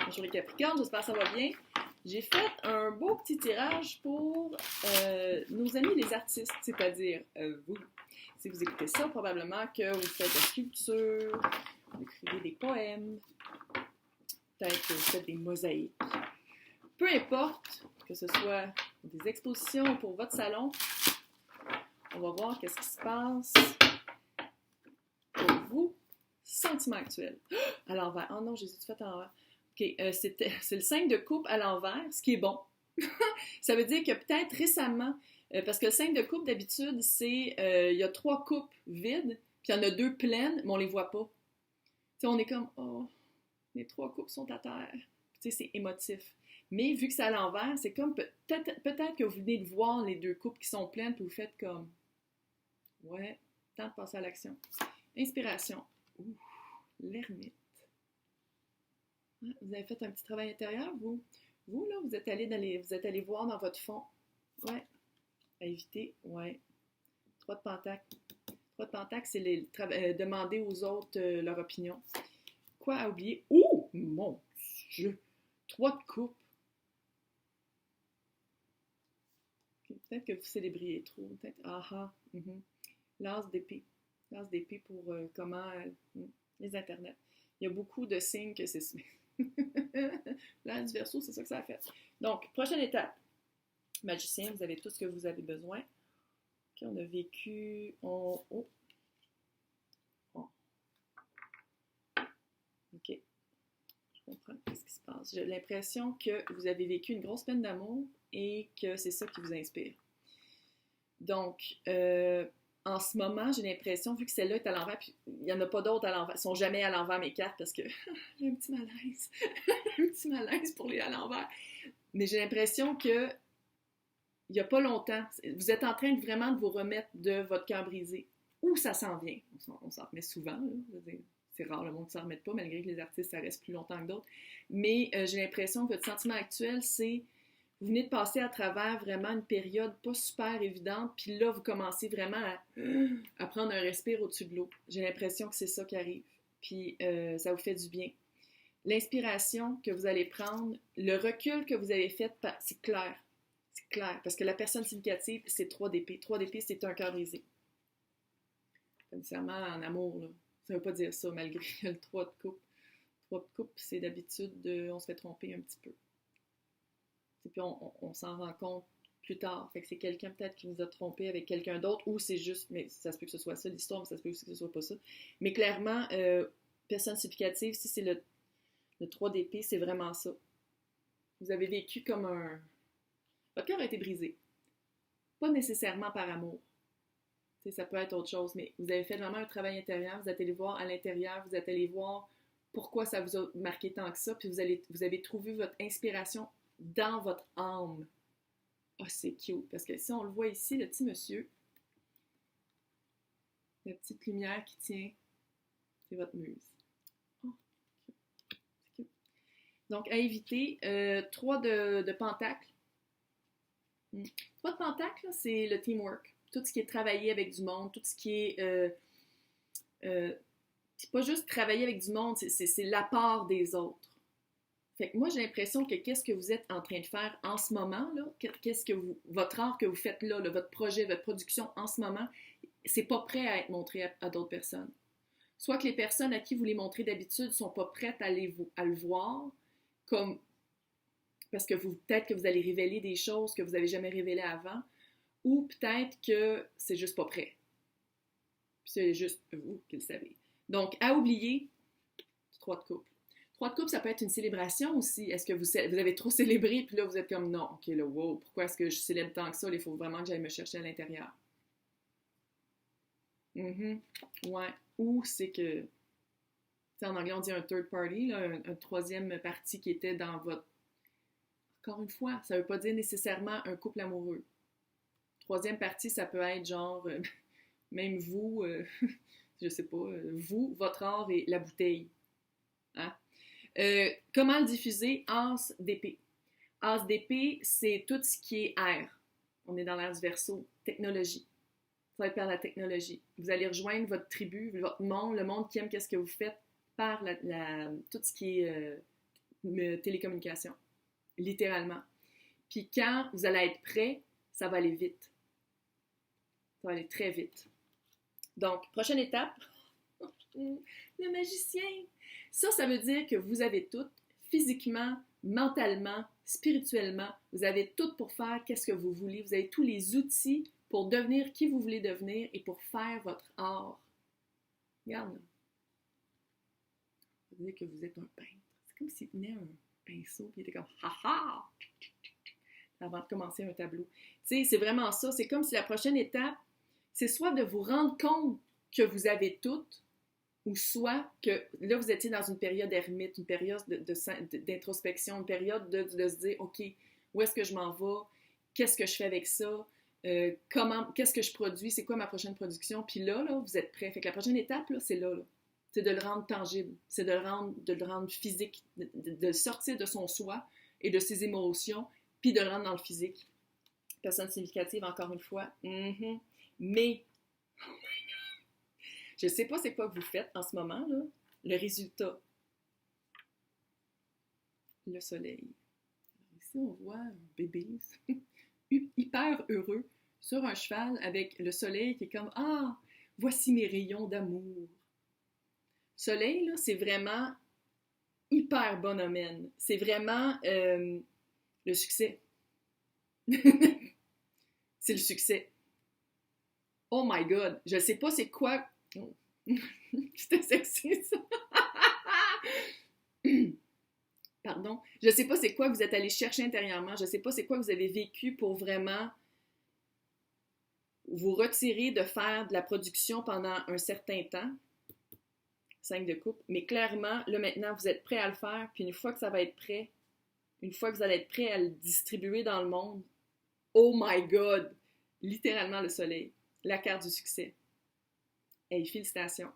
Bonjour les Capricornes, j'espère que ça va bien. J'ai fait un beau petit tirage pour nos amis les artistes, c'est-à-dire vous. Si vous écoutez ça, probablement que vous faites de la sculpture, vous écrivez des poèmes, peut-être que vous faites des mosaïques. Peu importe, que ce soit des expositions pour votre salon, on va voir qu'est-ce qui se passe pour vous. Sentiment actuel. À l'envers. Oh non, j'ai tout fait à l'envers. OK, c'est le 5 de coupe à l'envers, ce qui est bon. Ça veut dire que peut-être récemment, parce que le 5 de coupe, d'habitude, c'est, il y a 3 coupes vides, puis il y en a 2 pleines, mais on les voit pas. T'sais, on est comme, oh, les 3 coupes sont à terre. Tu sais, c'est émotif. Mais vu que c'est à l'envers, c'est comme, peut-être que vous venez de voir les 2 coupes qui sont pleines, puis vous faites comme, ouais, temps de passer à l'action. Inspiration. Ouh, l'ermite. Vous avez fait un petit travail intérieur, vous? Vous, là, vous êtes allé voir dans votre fond. Ouais. À éviter. Ouais. 3 de pentacle. 3 de pentacle, c'est demander aux autres leur opinion. Quoi à oublier? Oh, mon Dieu! 3 de coupe. Okay. Peut-être que vous célébriez trop. Peut-être. Ah. L'as d'épée. L'as d'épée pour comment... les internets. Il y a beaucoup de signes que c'est... L'as du Verseau, c'est ça que ça a fait. Donc, prochaine étape. Magicien, vous avez tout ce que vous avez besoin. OK, on a vécu... OK. Je comprends ce qui se passe. J'ai l'impression que vous avez vécu une grosse peine d'amour et que c'est ça qui vous inspire. Donc, en ce moment, j'ai l'impression, vu que celle-là est à l'envers, puis il n'y en a pas d'autres à l'envers, elles ne sont jamais à l'envers mes cartes parce que j'ai un petit malaise. Un petit malaise pour les à l'envers. Mais j'ai l'impression que il n'y a pas longtemps, vous êtes en train de vraiment de vous remettre de votre cœur brisé. Où ça s'en vient? On s'en remet souvent, là. C'est rare le monde ne s'en remette pas, malgré que les artistes, ça reste plus longtemps que d'autres. Mais j'ai l'impression que votre sentiment actuel, c'est vous venez de passer à travers vraiment une période pas super évidente, puis là, vous commencez vraiment à prendre un respire au-dessus de l'eau. J'ai l'impression que c'est ça qui arrive, puis ça vous fait du bien. L'inspiration que vous allez prendre, le recul que vous avez fait, c'est clair. C'est clair, parce que la personne significative, c'est 3 d'épée. 3 d'épée, c'est un cœur brisé. Pas nécessairement en amour, là. Ça ne veut pas dire ça, malgré le 3 de coupe. 3 de coupe, c'est d'habitude, on se fait tromper un petit peu. Et puis on s'en rend compte plus tard. Fait que c'est quelqu'un peut-être qui nous a trompé avec quelqu'un d'autre, ou c'est juste, mais ça se peut que ce soit ça l'histoire, mais ça se peut aussi que ce soit pas ça. Mais clairement, personne significative, si c'est le 3 d'épée, c'est vraiment ça. Vous avez vécu comme un... Votre cœur a été brisé. Pas nécessairement par amour. T'sais, ça peut être autre chose, mais vous avez fait vraiment un travail intérieur, vous êtes allé voir à l'intérieur, vous êtes allé voir pourquoi ça vous a marqué tant que ça, puis vous avez trouvé votre inspiration dans votre âme. Ah, c'est cute, parce que si on le voit ici, le petit monsieur, la petite lumière qui tient, c'est votre muse. Oh, c'est cute. Donc, à éviter, 3 de pentacle. 3 de pentacle, c'est le teamwork. Tout ce qui est travailler avec du monde, tout ce qui est... c'est pas juste travailler avec du monde, c'est l'apport des autres. Fait que moi, j'ai l'impression que qu'est-ce que vous êtes en train de faire en ce moment, là, votre art que vous faites là, votre projet, votre production en ce moment, c'est pas prêt à être montré à d'autres personnes. Soit que les personnes à qui vous les montrez d'habitude sont pas prêtes à le voir, comme parce que peut-être que vous allez révéler des choses que vous n'avez jamais révélées avant, ou peut-être que c'est juste pas prêt. Puis c'est juste vous qui le savez. Donc, à oublier, 3 de coupe. 3 de coupe, ça peut être une célébration aussi. Est-ce que vous avez trop célébré, puis là, vous êtes comme, non, ok, là, wow, pourquoi est-ce que je célèbre tant que ça? Il faut vraiment que j'aille me chercher à l'intérieur. Ouais. Ou c'est que, en anglais, on dit un third party, là, un troisième parti qui était dans votre... Encore une fois, ça ne veut pas dire nécessairement un couple amoureux. Troisième partie, ça peut être genre, même vous, je sais pas, vous, votre art et la bouteille. Hein? Comment le diffuser? As d'épée. As d'épée, c'est tout ce qui est air. On est dans l'ère du Verseau. Technologie. Ça va être par la technologie. Vous allez rejoindre votre tribu, votre monde, le monde qui aime qu'est-ce que vous faites par tout ce qui est télécommunications, littéralement. Puis quand vous allez être prêt, ça va aller vite. Ça va aller très vite. Donc, prochaine étape, le magicien. Ça veut dire que vous avez tout, physiquement, mentalement, spirituellement, vous avez tout pour faire qu'est-ce que vous voulez. Vous avez tous les outils pour devenir qui vous voulez devenir et pour faire votre art. Regarde là. Ça veut dire que vous êtes un peintre. C'est comme s'il tenait un pinceau et il était comme « ha ha » avant de commencer un tableau. Tu sais, c'est vraiment ça. C'est comme si la prochaine étape, c'est soit de vous rendre compte que vous avez tout, ou soit que là, vous étiez dans une période ermite, une période d'introspection, une période de se dire « OK, où est-ce que je m'en vais? Qu'est-ce que je fais avec ça? Qu'est-ce que je produis? C'est quoi ma prochaine production? » Puis là, vous êtes prêt. Fait que la prochaine étape, là, c'est là. C'est de le rendre tangible, c'est de le rendre physique, de sortir de son soi et de ses émotions, puis de le rendre dans le physique. Personne significative, encore une fois. Mais, je ne sais pas c'est quoi que vous faites en ce moment, là. Le résultat. Le soleil. Ici, on voit un bébé hyper heureux sur un cheval avec le soleil qui est comme « Ah, voici mes rayons d'amour ». Soleil, là, c'est vraiment hyper bon omen. C'est vraiment le succès. C'est le succès. Oh my God! Je ne sais pas c'est quoi... Oh. C'était sexy, ça! Pardon. Je ne sais pas c'est quoi que vous êtes allé chercher intérieurement. Je ne sais pas c'est quoi que vous avez vécu pour vraiment vous retirer de faire de la production pendant un certain temps. 5 de coupe. Mais clairement, là maintenant, vous êtes prêt à le faire. Puis une fois que ça va être prêt, une fois que vous allez être prêt à le distribuer dans le monde, oh my God! Littéralement le soleil. La carte du succès. Hey, félicitations.